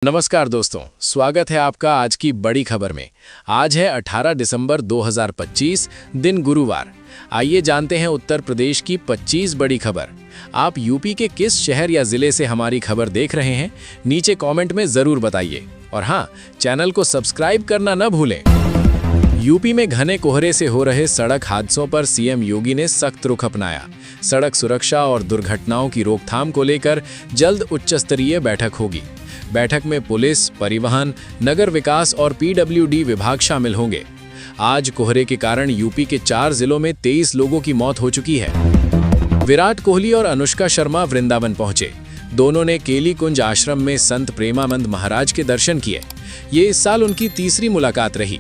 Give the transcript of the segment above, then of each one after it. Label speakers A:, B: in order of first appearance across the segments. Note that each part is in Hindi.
A: नमस्कार दोस्तों, स्वागत है आपका आज की बड़ी खबर में। आज है 18 दिसंबर 2025, दिन गुरुवार। आइए जानते हैं उत्तर प्रदेश की 25 बड़ी खबर। आप यूपी के किस शहर या जिले से हमारी खबर देख रहे हैं, नीचे कमेंट में जरूर बताइए। और हाँ, चैनल को सब्सक्राइब करना न भूलें। यूपी में घने कोहरे से हो रहे सड़क हादसों पर सीएम योगी ने सख्त रुख अपनाया। सड़क सुरक्षा और दुर्घटनाओं की रोकथाम को लेकर जल्द उच्च स्तरीय बैठक होगी। बैठक में पुलिस, परिवहन, नगर विकास और पीडब्ल्यूडी विभाग शामिल होंगे। आज कोहरे के कारण यूपी के 4 जिलों में 23 लोगों की मौत हो चुकी है। विराट कोहली और अनुष्का शर्मा वृंदावन पहुंचे। दोनों ने केली कुंज आश्रम में संत प्रेमानंद महाराज के दर्शन किए। ये इस साल उनकी तीसरी मुलाकात रही।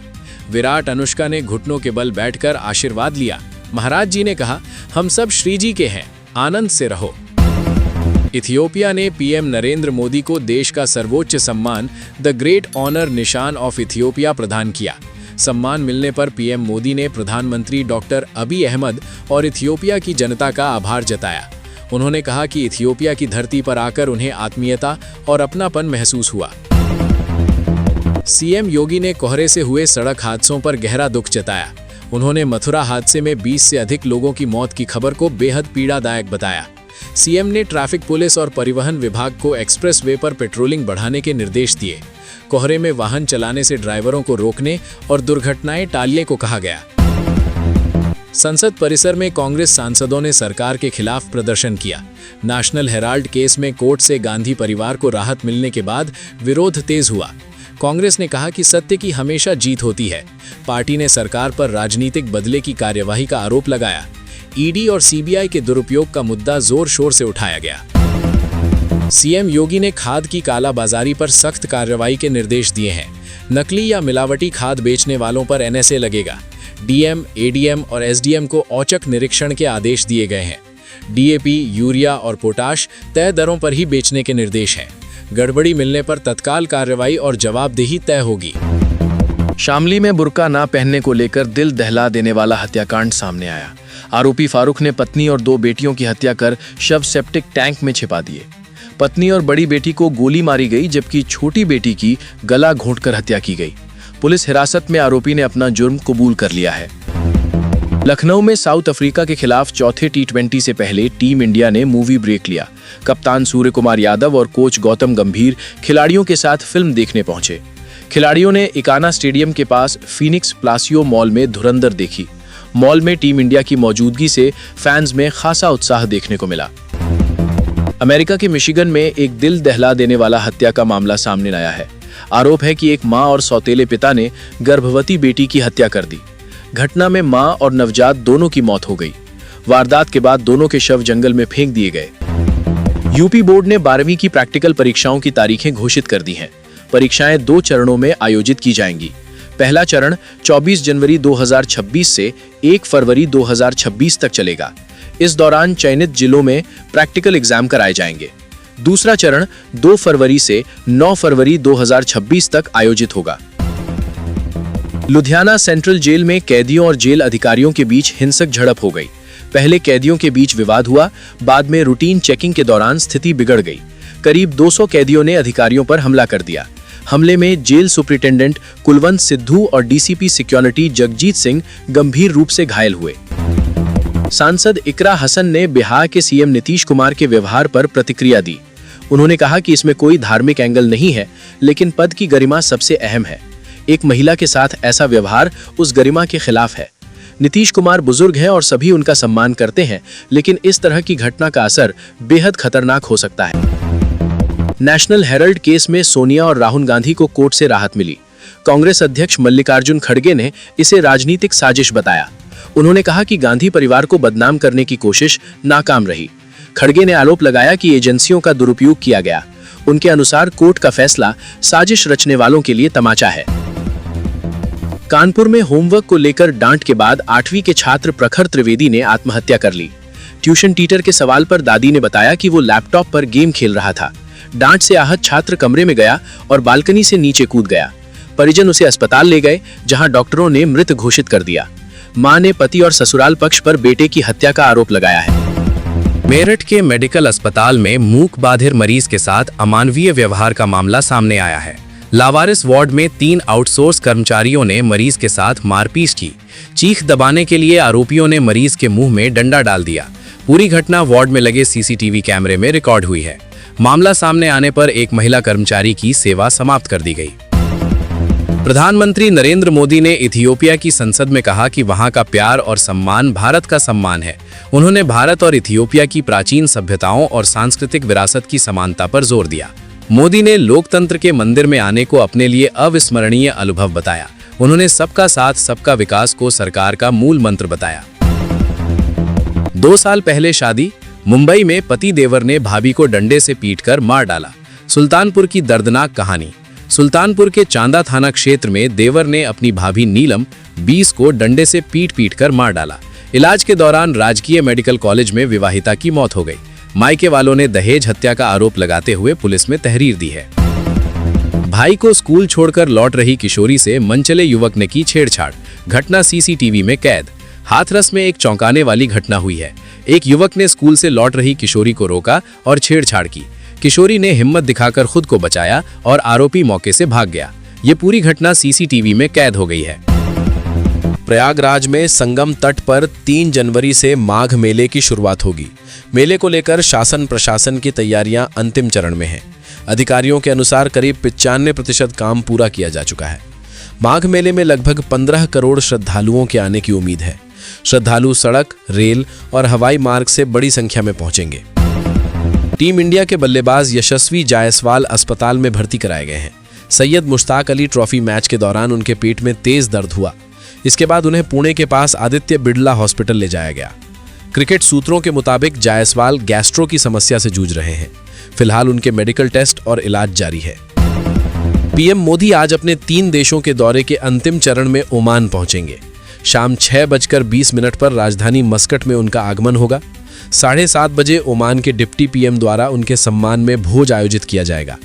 A: विराट अनुष्का ने घुटनों के बल बैठकर आशीर्वाद लिया। महाराज जी ने कहा, हम सब श्री जी के हैं, आनंद से रहो। इथियोपिया ने पीएम नरेंद्र मोदी को देश का सर्वोच्च सम्मान द ग्रेट ऑनर निशान ऑफ इथियोपिया प्रदान किया। सम्मान मिलने पर पीएम मोदी ने प्रधानमंत्री डॉक्टर अबी अहमद और इथियोपिया की जनता का आभार जताया। उन्होंने कहा कि इथियोपिया की धरती पर आकर उन्हें आत्मीयता और अपनापन महसूस हुआ। सीएम योगी ने कोहरे से हुए सड़क हादसों पर गहरा दुख जताया। उन्होंने मथुरा हादसे में 20 से अधिक लोगों की मौत की खबर को बेहद पीड़ादायक बताया। सीएम ने ट्रैफिक पुलिस और परिवहन विभाग को एक्सप्रेस वे पर पेट्रोलिंग बढ़ाने के निर्देश दिए। कोहरे में वाहन चलाने से ड्राइवरों को रोकने और दुर्घटनाएं टालने को कहा गया। संसद परिसर में कांग्रेस सांसदों ने सरकार के खिलाफ प्रदर्शन किया। नेशनल हेराल्ड केस में कोर्ट से गांधी परिवार को राहत मिलने के बाद विरोध तेज हुआ। कांग्रेस ने कहा कि सत्य की हमेशा जीत होती है। पार्टी ने सरकार पर राजनीतिक बदले की कार्यवाही का आरोप लगाया। ईडी और सीबीआई के दुरुपयोग का मुद्दा जोर शोर से उठाया गया। सीएम योगी ने खाद की कालाबाजारी पर सख्त कार्रवाई के निर्देश दिए हैं। नकली या मिलावटी खाद बेचने वालों पर एनएसए लगेगा। डीएम, एडीएम और एसडीएम को औचक निरीक्षण के आदेश दिए गए हैं। डीएपी, यूरिया और पोटाश तय दरों पर ही बेचने के निर्देश हैं। गड़बड़ी मिलने पर तत्काल कार्रवाई और जवाबदेही तय होगी। शामली में बुर्का ना पहनने को लेकर दिल दहला देने वाला हत्याकांड सामने आया। आरोपी फारूक ने पत्नी और 2 बेटियों की हत्या कर शव सेप्टिक टैंक में छिपा दिए। पत्नी और बड़ी बेटी को गोली मारी गई, जबकि छोटी बेटी की गला घोंटकर हत्या की गई। पुलिस हिरासत में आरोपी ने अपना जुर्म कबूल कर लिया है। लखनऊ में साउथ अफ्रीका के खिलाफ चौथे टी20 से पहले टीम इंडिया ने मूवी ब्रेक लिया। कप्तान सूर्य कुमार यादव और कोच गौतम गंभीर खिलाड़ियों के साथ फिल्म देखने पहुंचे। खिलाड़ियों ने इकाना स्टेडियम के पास फीनिक्स प्लासियो मॉल में धुरंधर देखी। मॉल में टीम इंडिया की मौजूदगी से फैंस में खासा उत्साह देखने को मिला। अमेरिका के मिशिगन में एक दिल दहला देने वाला हत्या का मामला सामने आया है। आरोप है कि एक मां और सौतेले पिता ने गर्भवती बेटी की हत्या कर दी। घटना में मां और नवजात दोनों की मौत हो गई। वारदात के बाद दोनों के शव जंगल में फेंक दिए गए। यूपी बोर्ड ने 12वीं की प्रैक्टिकल परीक्षाओं की तारीखें घोषित कर दी हैं। परीक्षाएं 2 चरणों में आयोजित की जाएंगी। पहला चरण 24 जनवरी 2026 से 1 फरवरी 2026 तक चलेगा। इस दौरान चयनित जिलों में प्रैक्टिकल एग्जाम कराए जाएंगे। दूसरा चरण 2 फरवरी से 9 फरवरी 2026 तक आयोजित होगा। लुधियाना सेंट्रल जेल में कैदियों और जेल अधिकारियों के बीच हिंसक झड़प हो गई। पहले कैदियों के बीच विवाद हुआ, बाद में रूटीन चेकिंग के दौरान स्थिति बिगड़ गई। करीब 200 कैदियों ने अधिकारियों पर हमला कर दिया। हमले में जेल सुपरिटेंडेंट कुलवंत सिद्धू और डीसीपी सिक्योरिटी जगजीत सिंह गंभीर रूप से घायल हुए। सांसद इकरा हसन ने बिहार के सीएम नीतीश कुमार के व्यवहार पर प्रतिक्रिया दी। उन्होंने कहा कि इसमें कोई धार्मिक एंगल नहीं है, लेकिन पद की गरिमा सबसे अहम है। एक महिला के साथ ऐसा व्यवहार उस गरिमा के खिलाफ है। नीतीश कुमार बुजुर्ग हैं और सभी उनका सम्मान करते हैं, लेकिन इस तरह की घटना का असर बेहद खतरनाक हो सकता है। नेशनल हेराल्ड केस में सोनिया और राहुल गांधी को कोर्ट से राहत मिली। कांग्रेस अध्यक्ष मल्लिकार्जुन खड़गे ने इसे राजनीतिक साजिश बताया। उन्होंने कहा कि गांधी परिवार को बदनाम करने की कोशिश नाकाम रही। खड़गे ने आरोप लगाया कि एजेंसियों का दुरुपयोग किया गया। उनके अनुसार कोर्ट का फैसला साजिश रचने वालों के लिए तमाचा है। कानपुर में होमवर्क को लेकर डांट के बाद 8वीं के छात्र प्रखर त्रिवेदी ने आत्महत्या कर ली। ट्यूशन टीचर के सवाल पर दादी ने बताया कि वो लैपटॉप पर गेम खेल रहा था। डांट से आहत छात्र कमरे में गया और बालकनी से नीचे कूद गया। परिजन उसे अस्पताल ले गए, जहां डॉक्टरों ने मृत घोषित कर दिया। मां ने पति और ससुराल पक्ष पर बेटे की हत्या का आरोप लगाया है।
B: मेरठ के मेडिकल अस्पताल में मूक बाधिर मरीज के साथ अमानवीय व्यवहार का मामला सामने आया है। लावारिस वार्ड में 3 आउटसोर्स कर्मचारियों ने मरीज के साथ मारपीट की। चीख दबाने के लिए आरोपियों ने मरीज के मुंह में डंडा डाल दिया। पूरी घटना वार्ड में लगे सीसीटीवी कैमरे में रिकॉर्ड हुई है। मामला सामने आने पर एक महिला कर्मचारी की सेवा समाप्त कर दी गई। प्रधानमंत्री नरेंद्र मोदी ने इथियोपिया की संसद में कहा कि वहां का प्यार और सम्मान भारत का सम्मान है। उन्होंने भारत और इथियोपिया की प्राचीन सभ्यताओं और सांस्कृतिक विरासत की समानता पर जोर दिया। मोदी ने लोकतंत्र के मंदिर में आने को अपने लिए अविस्मरणीय अनुभव बताया। उन्होंने सबका साथ सबका विकास को सरकार का मूल मंत्र बताया। 2 साल पहले शादी। मुंबई में पति देवर ने भाभी को डंडे से पीटकर मार डाला। सुल्तानपुर की दर्दनाक कहानी। सुल्तानपुर के चांदा थाना क्षेत्र में देवर ने अपनी भाभी नीलम 20 को डंडे से पीट कर मार डाला। इलाज के दौरान राजकीय मेडिकल कॉलेज में विवाहिता की मौत हो गई। मायके वालों ने दहेज हत्या का आरोप लगाते हुए पुलिस में तहरीर दी है। भाई को स्कूल छोड़कर लौट रही किशोरी से मनचले युवक ने की छेड़छाड़। घटना सीसीटीवी में कैद। हाथरस में एक चौंकाने वाली घटना हुई है। एक युवक ने स्कूल से लौट रही किशोरी को रोका और छेड़छाड़ की। किशोरी ने हिम्मत दिखाकर खुद को बचाया और आरोपी मौके से भाग गया। ये पूरी घटना सीसीटीवी में कैद हो गई है। प्रयागराज में संगम तट पर 3 जनवरी से माघ मेले की शुरुआत होगी। मेले को लेकर शासन प्रशासन की तैयारियां अंतिम चरण में हैं। अधिकारियों के अनुसार करीब 95% काम पूरा किया जा चुका है। माघ मेले में लगभग 15 करोड़ श्रद्धालुओं के आने की उम्मीद है। श्रद्धालु सड़क, रेल और हवाई मार्ग से बड़ी संख्या में पहुंचेंगे। टीम इंडिया के बल्लेबाज यशस्वी जायसवाल अस्पताल में भर्ती कराए गए हैं। सैयद मुश्ताक अली ट्रॉफी मैच के दौरान उनके पेट में तेज दर्द हुआ। इसके बाद उन्हें पुणे के पास आदित्य बिड़ला हॉस्पिटल ले जाया गया। क्रिकेट सूत्रों के मुताबिक जायसवाल गैस्ट्रो की समस्या से जूझ रहे हैं। फिलहाल उनके मेडिकल टेस्ट और इलाज जारी है। पीएम मोदी आज अपने 3 देशों के दौरे के अंतिम चरण में ओमान पहुंचेंगे। शाम 6:20 पर राजधानी मस्कट में उनका आगमन होगा। 7:30 बजे ओमान के डिप्टी पीएम द्वारा उनके सम्मान में भोज आयोजित किया जाएगा।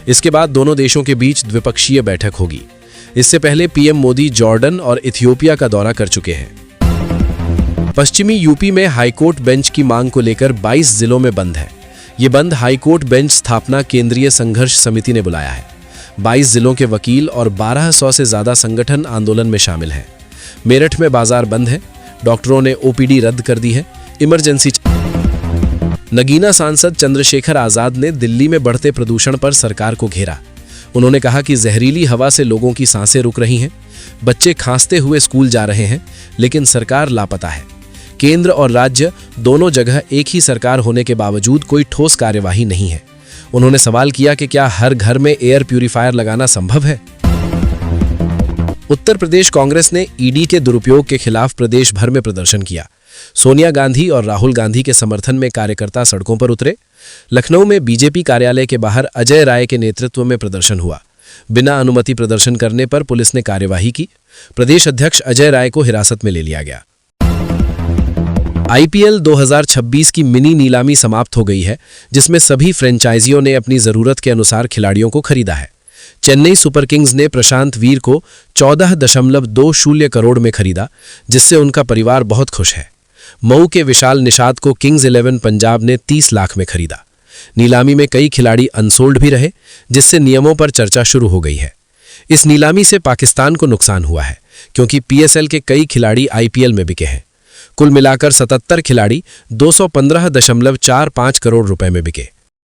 B: इसके बाद दोनों देशों के बीच द्विपक्षीय बैठक होगी। इससे पहले पीएम मोदी जॉर्डन और इथियोपिया का दौरा कर चुके हैं। पश्चिमी यूपी में हाईकोर्ट बेंच की मांग को लेकर 22 जिलों में बंद है। ये बंद हाईकोर्ट बेंच स्थापना केंद्रीय संघर्ष समिति ने बुलाया है। 22 जिलों के वकील और 1200 से ज्यादा संगठन आंदोलन में शामिल हैं। मेरठ में बाजार बंद है। डॉक्टरों ने ओपीडी रद्द कर दी है। इमरजेंसी। नगीना सांसद चंद्रशेखर आजाद ने दिल्ली में बढ़ते प्रदूषण पर सरकार को घेरा। उन्होंने कहा कि जहरीली हवा से लोगों की सांसें रुक रही हैं। बच्चे खांसते हुए स्कूल जा रहे हैं, लेकिन सरकार लापता है। केंद्र और राज्य दोनों जगह एक ही सरकार होने के बावजूद कोई ठोस कार्यवाही नहीं है। उन्होंने सवाल किया कि क्या हर घर में एयर प्यूरिफायर लगाना संभव है। उत्तर प्रदेश कांग्रेस ने ईडी के दुरुपयोग के खिलाफ प्रदेश भर में प्रदर्शन किया। सोनिया गांधी और राहुल गांधी के समर्थन में कार्यकर्ता सड़कों पर उतरे। लखनऊ में बीजेपी कार्यालय के बाहर अजय राय के नेतृत्व में प्रदर्शन हुआ। बिना अनुमति प्रदर्शन करने पर पुलिस ने कार्यवाही की। प्रदेश अध्यक्ष अजय राय को हिरासत में ले लिया गया। आईपीएल 2026 की मिनी नीलामी समाप्त हो गई है, जिसमें सभी फ्रेंचाइजियों ने अपनी जरूरत के अनुसार खिलाड़ियों को खरीदा है। चेन्नई सुपर किंग्स ने प्रशांत वीर को 14.20 करोड़ में खरीदा, जिससे उनका परिवार बहुत खुश है। मऊ के विशाल निषाद को किंग्स 11 पंजाब ने 30 लाख में खरीदा। नीलामी में कई खिलाड़ी अनसोल्ड भी रहे, जिससे नियमों पर चर्चा शुरू हो गई है। इस नीलामी से पाकिस्तान को नुकसान हुआ है, क्योंकि पीएसएल के कई खिलाड़ी आईपीएल में बिके हैं। कुल मिलाकर 77 खिलाड़ी 215.45 करोड़ रुपए में बिके।